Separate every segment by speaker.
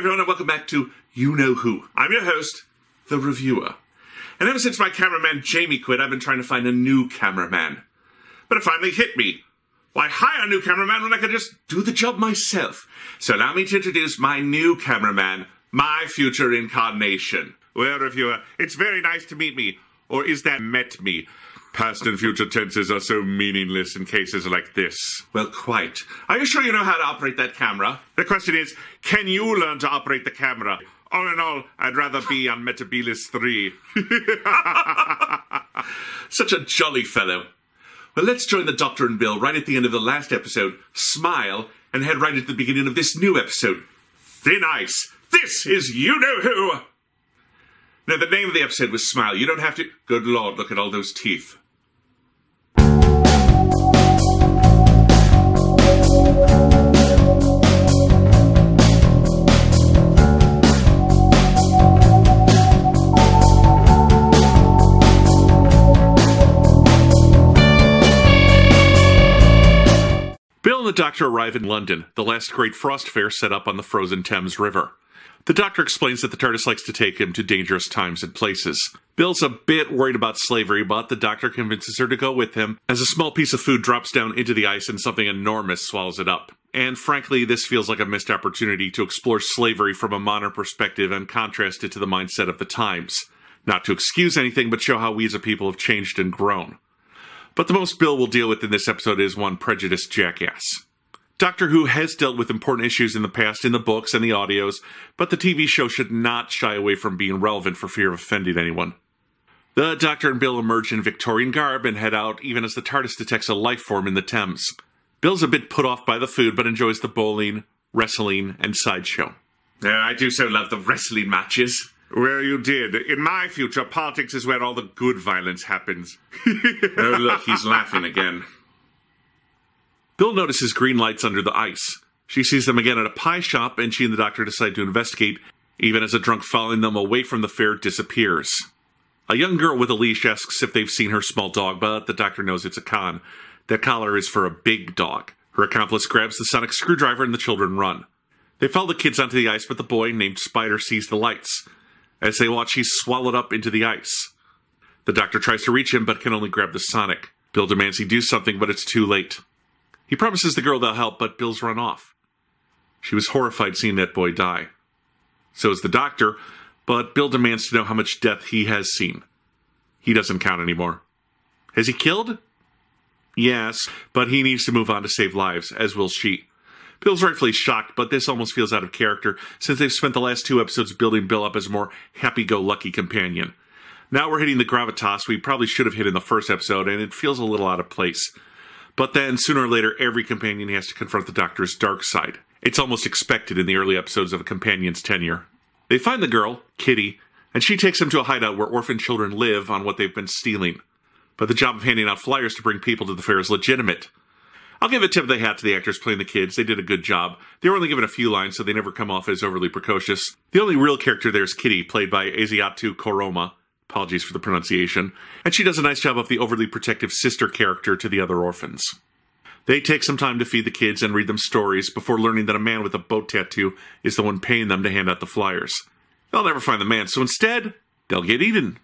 Speaker 1: everyone, and welcome back to You Know Who. I'm your host, the reviewer. And ever since my cameraman Jamie quit, I've been trying to find a new cameraman. But it finally hit me. Why hire a new cameraman when I could just do the job myself? So allow me to introduce my new cameraman, my future incarnation. Well, reviewer, it's very nice to meet me. Or is that met me? Past and future tenses are so meaningless in cases like this. Well, quite. Are you sure you know how to operate that camera? The question is, can you learn to operate the camera? All in all, I'd rather be on Metabilis 3. Such a jolly fellow. Well, let's join the Doctor and Bill right at the end of the last episode, smile, and head right at the beginning of this new episode, Thin Ice. This is You Know Who. Now, the name of the episode was Smile. You don't have to... Good Lord, look at all those teeth. Bill and the Doctor arrive in London, the last great frost fair set up on the frozen Thames River. The Doctor explains that the TARDIS likes to take him to dangerous times and places. Bill's a bit worried about slavery, but the Doctor convinces her to go with him as a small piece of food drops down into the ice and something enormous swallows it up. And frankly, this feels like a missed opportunity to explore slavery from a modern perspective and contrast it to the mindset of the times. Not to excuse anything, but show how we as a people have changed and grown. But the most Bill will deal with in this episode is one prejudiced jackass. Doctor Who has dealt with important issues in the past in the books and the audios, but the TV show should not shy away from being relevant for fear of offending anyone. The Doctor and Bill emerge in Victorian garb and head out even as the TARDIS detects a life form in the Thames. Bill's a bit put off by the food, but enjoys the bowling, wrestling, and sideshow. I do so love the wrestling matches. Well, you did. In my future, politics is where all the good violence happens. Oh, look, he's laughing again. Bill notices green lights under the ice. She sees them again at a pie shop, and she and the Doctor decide to investigate, even as a drunk following them away from the fair disappears. A young girl with a leash asks if they've seen her small dog, but the Doctor knows it's a con. That collar is for a big dog. Her accomplice grabs the sonic screwdriver and the children run. They follow the kids onto the ice, but the boy, named Spider, sees the lights. As they watch, he's swallowed up into the ice. The Doctor tries to reach him, but can only grab the sonic. Bill demands he do something, but it's too late. He promises the girl they'll help, but Bill's run off. She was horrified seeing that boy die. So is the Doctor, but Bill demands to know how much death he has seen. He doesn't count anymore. Has he killed? Yes, but he needs to move on to save lives, as will she. Bill's rightfully shocked, but this almost feels out of character, since they've spent the last 2 episodes building Bill up as a more happy-go-lucky companion. Now we're hitting the gravitas we probably should have hit in the first episode, and it feels a little out of place. But then, sooner or later, every companion has to confront the Doctor's dark side. It's almost expected in the early episodes of a companion's tenure. They find the girl, Kitty, and she takes them to a hideout where orphan children live on what they've been stealing. But the job of handing out flyers to bring people to the fair is legitimate. I'll give a tip of the hat to the actors playing the kids. They did a good job. They were only given a few lines, so they never come off as overly precocious. The only real character there is Kitty, played by Asiatu Koroma. Apologies for the pronunciation. And she does a nice job of the overly protective sister character to the other orphans. They take some time to feed the kids and read them stories before learning that a man with a boat tattoo is the one paying them to hand out the flyers. They'll never find the man, so instead, they'll get eaten.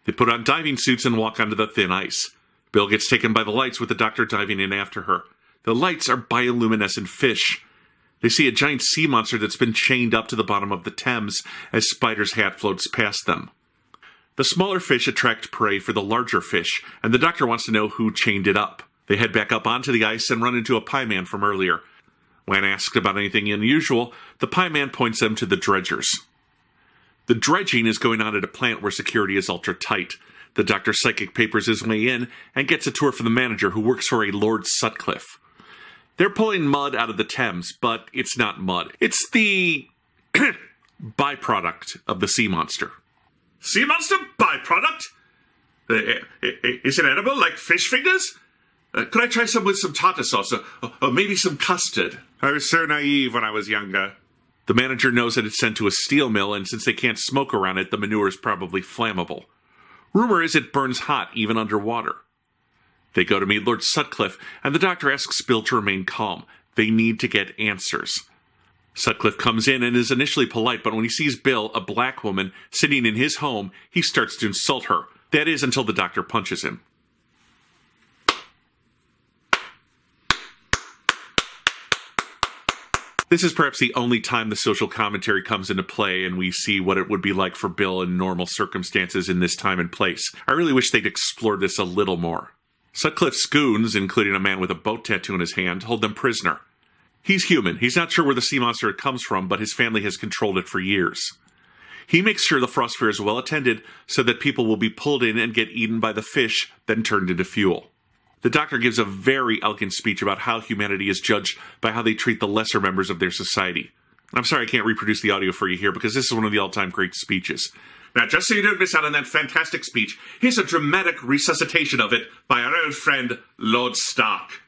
Speaker 1: They put on diving suits and walk onto the thin ice. Bill gets taken by the lights with the Doctor diving in after her. The lights are bioluminescent fish. They see a giant sea monster that's been chained up to the bottom of the Thames as Spider's hat floats past them. The smaller fish attract prey for the larger fish, and the Doctor wants to know who chained it up. They head back up onto the ice and run into a pie man from earlier. When asked about anything unusual, the pie man points them to the dredgers. The dredging is going on at a plant where security is ultra tight. The Doctor psychic papers his way in and gets a tour from the manager who works for a Lord Sutcliffe. They're pulling mud out of the Thames, but it's not mud. It's the byproduct of the sea monster. Sea monster byproduct? Is it edible like fish fingers? Could I try some with some tartar sauce or maybe some custard? I was so naive when I was younger. The manager knows that it's sent to a steel mill, and since they can't smoke around it, the manure is probably flammable. Rumor is it burns hot, even underwater. They go to meet Lord Sutcliffe, and the Doctor asks Bill to remain calm. They need to get answers. Sutcliffe comes in and is initially polite, but when he sees Bill, a black woman, sitting in his home, he starts to insult her. That is until the doctor punches him. This is perhaps the only time the social commentary comes into play and we see what it would be like for Bill in normal circumstances in this time and place. I really wish they'd explored this a little more. Sutcliffe's goons, including a man with a boat tattoo on his hand, hold them prisoner. He's human. He's not sure where the sea monster comes from, but his family has controlled it for years. He makes sure the frost fair is well attended so that people will be pulled in and get eaten by the fish, then turned into fuel. The doctor gives a very elegant speech about how humanity is judged by how they treat the lesser members of their society. I'm sorry I can't reproduce the audio for you here because this is one of the all-time great speeches. Now, just so you don't miss out on that fantastic speech, here's a dramatic resuscitation of it by our old friend, Lord Stark.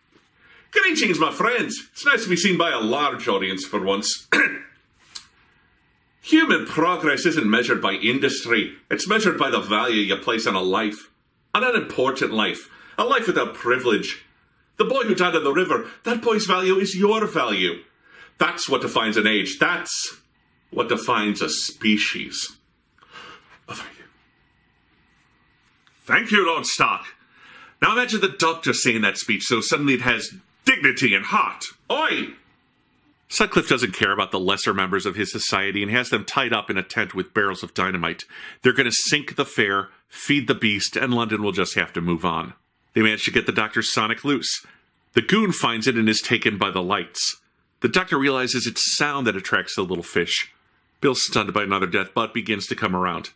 Speaker 1: Greetings, my friends. It's nice to be seen by a large audience for once. Human progress isn't measured by industry. It's measured by the value you place on a life. An unimportant life. A life without privilege. The boy who died in the river, that boy's value is your value. That's what defines an age. That's what defines a species. Oh, thank you. Thank you, Lord Stark. Now imagine the doctor saying that speech so suddenly it has dignity and heart. Oi! Sutcliffe doesn't care about the lesser members of his society and has them tied up in a tent with barrels of dynamite. They're going to sink the fair, feed the beast, and London will just have to move on. They manage to get the doctor's sonic loose. The goon finds it and is taken by the lights. The doctor realizes it's sound that attracts the little fish. Bill's stunned by another death, but begins to come around.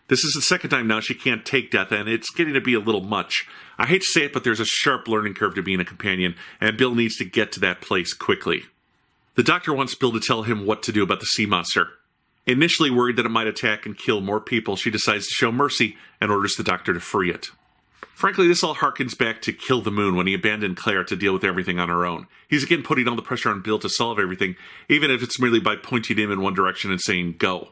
Speaker 1: This is the second time now she can't take death, and it's getting to be a little much. I hate to say it, but there's a sharp learning curve to being a companion, and Bill needs to get to that place quickly. The doctor wants Bill to tell him what to do about the sea monster. Initially worried that it might attack and kill more people, she decides to show mercy and orders the doctor to free it. Frankly, this all harkens back to Kill the Moon when he abandoned Claire to deal with everything on her own. He's again putting all the pressure on Bill to solve everything, even if it's merely by pointing him in one direction and saying, go.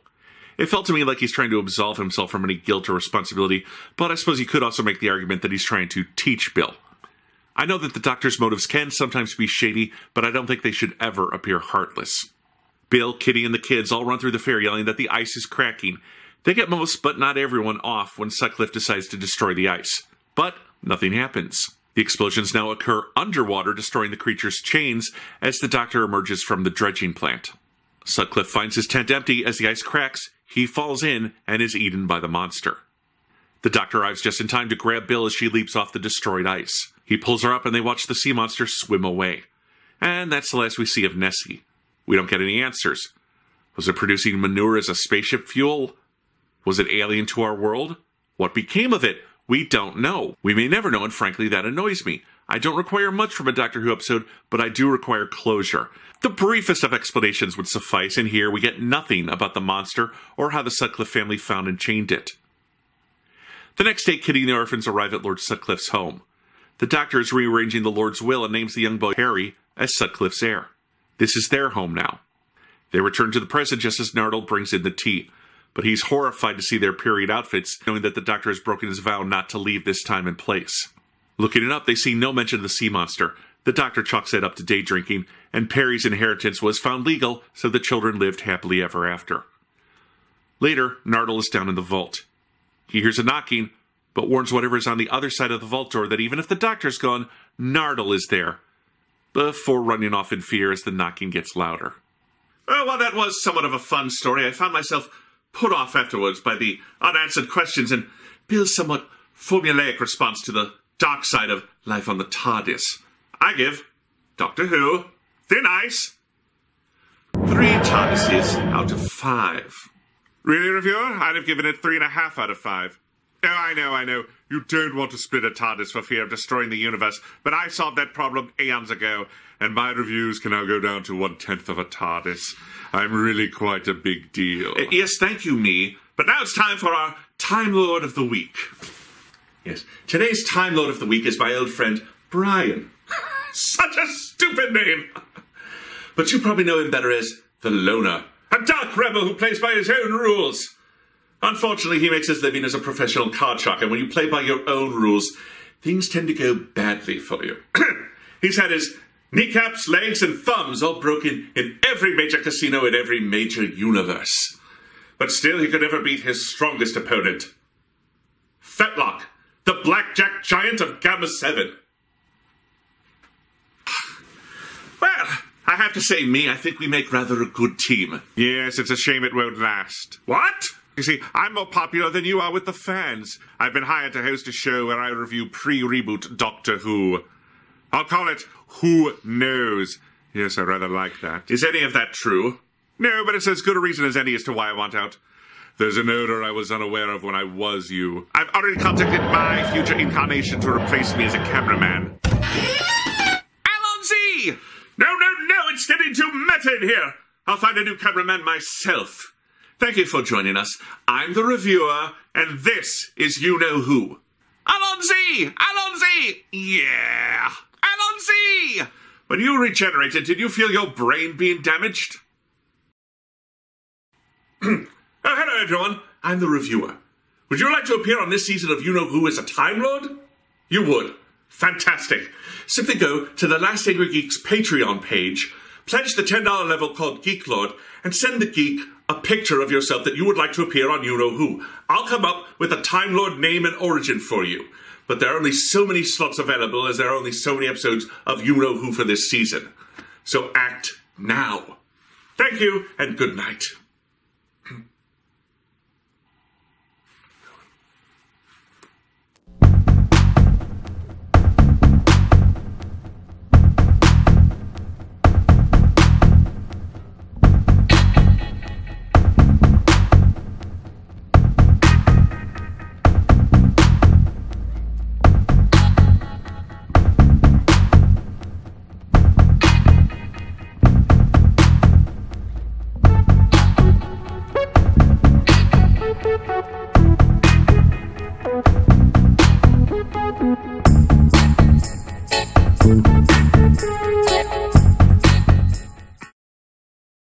Speaker 1: It felt to me like he's trying to absolve himself from any guilt or responsibility, but I suppose you could also make the argument that he's trying to teach Bill. I know that the doctor's motives can sometimes be shady, but I don't think they should ever appear heartless. Bill, Kitty, and the kids all run through the fair yelling that the ice is cracking. They get most, but not everyone, off when Sutcliffe decides to destroy the ice. But nothing happens. The explosions now occur underwater, destroying the creature's chains as the doctor emerges from the dredging plant. Sutcliffe finds his tent empty as the ice cracks, he falls in, and is eaten by the monster. The doctor arrives just in time to grab Bill as she leaps off the destroyed ice. He pulls her up and they watch the sea monster swim away. And that's the last we see of Nessie. We don't get any answers. Was it producing manure as a spaceship fuel? Was it alien to our world? What became of it? We don't know. We may never know, and frankly, that annoys me. I don't require much from a Doctor Who episode, but I do require closure. The briefest of explanations would suffice, and here we get nothing about the monster or how the Sutcliffe family found and chained it. The next day, Kitty and the orphans arrive at Lord Sutcliffe's home. The Doctor is rearranging the Lord's will and names the young boy Harry as Sutcliffe's heir. This is their home now. They return to the present just as Nardole brings in the tea. But he's horrified to see their period outfits, knowing that the doctor has broken his vow not to leave this time and place. Looking it up, they see no mention of the sea monster. The doctor chalks it up to day drinking, and Perry's inheritance was found legal, so the children lived happily ever after. Later, Nardole is down in the vault. He hears a knocking, but warns whatever is on the other side of the vault door that even if the doctor's gone, Nardole is there, before running off in fear as the knocking gets louder. Oh, well, that was somewhat of a fun story. I found myself put off afterwards by the unanswered questions and Bill's somewhat formulaic response to the dark side of life on the TARDIS. I give Doctor Who Thin Ice 3 TARDISes out of 5. Really, reviewer? I'd have given it 3.5 out of 5. Oh, I know. You don't want to split a TARDIS for fear of destroying the universe, but I solved that problem eons ago, and my reviews can now go down to 1/10 of a TARDIS. I'm really quite a big deal. Yes, thank you, me. But now it's time for our Time Lord of the Week. Yes, today's Time Lord of the Week is my old friend, Brian. Such a stupid name! But you probably know him better as the Loner, a dark rebel who plays by his own rules. Unfortunately, he makes his living as a professional card shark, and when you play by your own rules, things tend to go badly for you. He's had his Kneecaps, legs, and thumbs all broken in every major casino in every major universe. But still he could never beat his strongest opponent. Fetlock, the blackjack giant of Gamma 7. Well, I have to say, I think we make rather a good team.
Speaker 2: Yes, it's a shame it won't last.
Speaker 1: What?
Speaker 2: You see, I'm more popular than you are with the fans. I've been hired to host a show where I review pre-reboot Doctor Who. I'll call it Who Knows. Yes, I rather like that.
Speaker 1: Is any of that true?
Speaker 2: No, but it's as good a reason as any as to why I want out. There's an odor I was unaware of when I was you. I've already contacted my future incarnation to replace me as a cameraman.
Speaker 1: Alonzi! No, it's getting too meta in here. I'll find a new cameraman myself. Thank you for joining us. I'm the reviewer, and this is You Know Who. Alonzi! Yeah! Alonzi! When you regenerated, did you feel your brain being damaged? Hello, everyone. I'm the reviewer. Would you like to appear on this season of You Know Who as a Time Lord? You would. Fantastic. Simply go to the Last Angry Geek's Patreon page, pledge the $10 level called Geek Lord, and send the geek a picture of yourself that you would like to appear on You Know Who. I'll come up with a Time Lord name and origin for you. But there are only so many slots available as there are only so many episodes of You Know Who for this season. So act now. Thank you, and good night.